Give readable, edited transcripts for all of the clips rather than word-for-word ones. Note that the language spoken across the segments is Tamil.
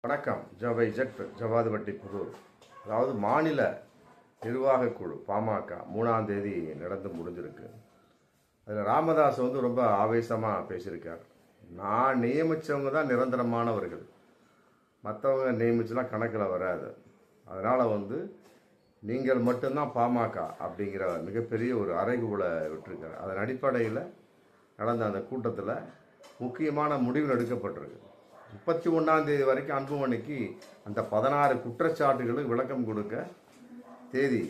வணக்கம். ஜவாதுபட்டி புதூர். அதாவது மாநில நிர்வாகக் குழு பாமக 3ஆம் தேதி நடந்து முடிஞ்சிருக்கு. அதில் ராமதாஸ் ரொம்ப ஆவேசமாக பேசியிருக்கார். நான் நியமித்தவங்க தான் நிரந்தரமானவர்கள், மற்றவங்க நியமிச்சுலாம் கணக்கில் வராது. அதனால் நீங்கள் மட்டும்தான் பாமக அப்படிங்கிற மிகப்பெரிய ஒரு அறைகூலை விட்டுருக்கார். அதன் அடிப்படையில் நடந்த அந்த கூட்டத்தில் முக்கியமான முடிவு எடுக்கப்பட்டிருக்கு. 31ஆம் தேதி வரைக்கும் அன்புமணிக்கு அந்த 16 குற்றச்சாட்டுகளுக்கு விளக்கம் கொடுக்க தேதி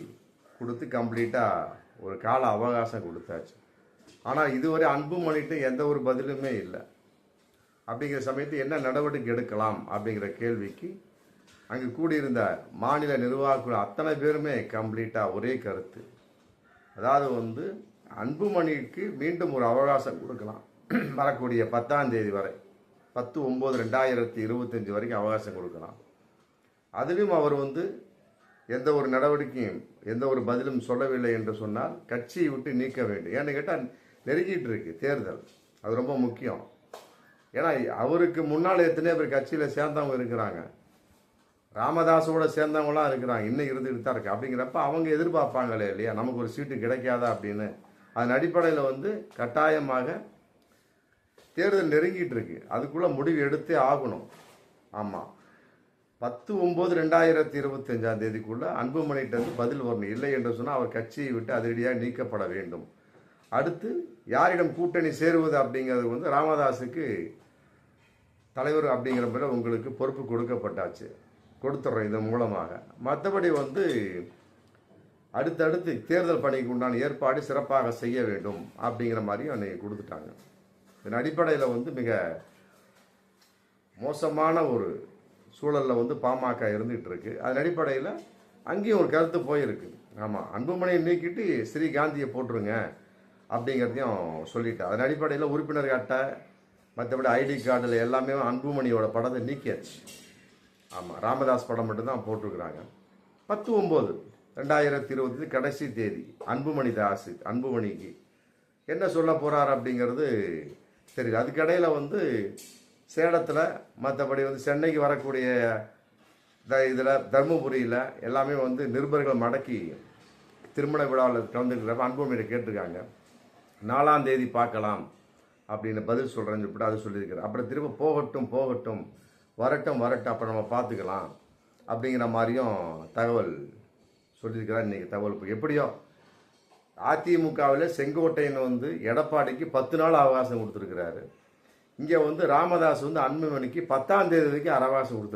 கொடுத்து கம்ப்ளீட்டாக ஒரு கால அவகாசம் கொடுத்தாச்சு. ஆனால் இதுவரை அன்புமணிட்டு எந்த ஒரு பதிலுமே இல்லை. அப்படிங்கிற சமயத்தில் என்ன நடவடிக்கை எடுக்கலாம் அப்படிங்கிற கேள்விக்கு அங்கே கூடியிருந்த மாநில நிர்வாக அத்தனை பேருமே கம்ப்ளீட்டாக ஒரே கருத்து. அதாவது அன்புமணிக்கு மீண்டும் ஒரு அவகாசம் கொடுக்கலாம். வரக்கூடிய 10ஆம் தேதி வரை 10/9/2025 வரைக்கும் அவகாசம் கொடுக்கலாம். அதிலும் அவர் எந்த ஒரு நடவடிக்கையும் எந்த ஒரு பதிலும் சொல்லவில்லை என்று சொன்னால் கட்சியை விட்டு நீக்க வேண்டும். ஏன்னு கேட்டால் நெருங்கிட்டு இருக்கு தேர்தல், அது ரொம்ப முக்கியம். ஏன்னா அவருக்கு முன்னால் எத்தனையோ பேர் கட்சியில் சேர்ந்தவங்க இருக்கிறாங்க, ராமதாஸோட சேர்ந்தவங்களாம் இருக்கிறாங்க, இன்னும் இருந்துகிட்டு தான் இருக்கு. அப்படிங்கிறப்ப அவங்க எதிர்பார்ப்பாங்களே இல்லையா, நமக்கு ஒரு சீட்டு கிடைக்காதா அப்படின்னு. அதன் அடிப்படையில் கட்டாயமாக தேர்தல் நெருங்கிட்டு இருக்கு, அதுக்குள்ள முடிவு எடுத்தே ஆகணும். ஆமாம், 10/9/2025 தேதிக்குள்ள அன்புமணிகிட்ட பதில் வரணும். இல்லை என்று சொன்னால் அவர் கட்சியை விட்டு அதிரடியாக நீக்கப்பட வேண்டும். அடுத்து யாரிடம் கூட்டணி சேருவது அப்படிங்கிறது ராமதாஸுக்கு தலைவர் அப்படிங்கிற முறை உங்களுக்கு பொறுப்பு கொடுக்கப்பட்டாச்சு, கொடுத்துட்றோம் இதன் மூலமாக. மற்றபடி அடுத்தடுத்து தேர்தல் பணிக்கு உண்டான ஏற்பாடு சிறப்பாக செய்ய வேண்டும் அப்படிங்கிற மாதிரியும் அன்னைக்கு கொடுத்துட்டாங்க. இதன் அடிப்படையில் மிக மோசமான ஒரு சூழலில் பாமக இருந்துகிட்டு இருக்கு. அதன் அடிப்படையில் அங்கேயும் ஒரு கருத்து போயிருக்கு. ஆமாம், அன்புமணியை நீக்கிட்டு ஸ்ரீகாந்தியை போட்டுருங்க அப்படிங்கிறதையும் சொல்லிட்டு, அதன் அடிப்படையில் உறுப்பினர் அட்டை மற்றபடி ஐடி கார்டில் எல்லாமே அன்புமணியோட படத்தை நீக்கியாச்சு. ஆமாம், ராமதாஸ் படம் மட்டும்தான் போட்டிருக்கிறாங்க. 10/9/2025 கடைசி தேதி. அன்புமணிக்கு என்ன சொல்ல போகிறார் அப்படிங்கிறது தெரியல. அதுக்கடையில் சேலத்தில் மற்றபடி சென்னைக்கு வரக்கூடிய இதில் தருமபுரியில் எல்லாமே நிருபர்கள் மடக்கி திருமண விழாவில் கலந்துக்கிறப்ப அன்புமணியை கேட்டிருக்காங்க. 4ஆம் தேதி பார்க்கலாம் அப்படின்னு பதில் சொல்கிறேன்னு சொல்லிட்டு அது சொல்லியிருக்கிறேன். அப்புறம் திரும்ப போகட்டும் வரட்டும் அப்புறம் நம்ம பார்த்துக்கலாம் அப்படிங்கிற மாதிரியும் தகவல் சொல்லியிருக்கிறார். இன்றைக்கி தகவல் எப்படியோ அதிமுகவில் செங்கோட்டையன் எடப்பாடிக்கு 10 நாள் அவகாசம் கொடுத்துருக்கிறாரு. இங்கே ராமதாஸ் அன்புமணிக்கு 10ஆம் தேதி வரைக்கும் அவகாசம் கொடுத்துருக்காரு.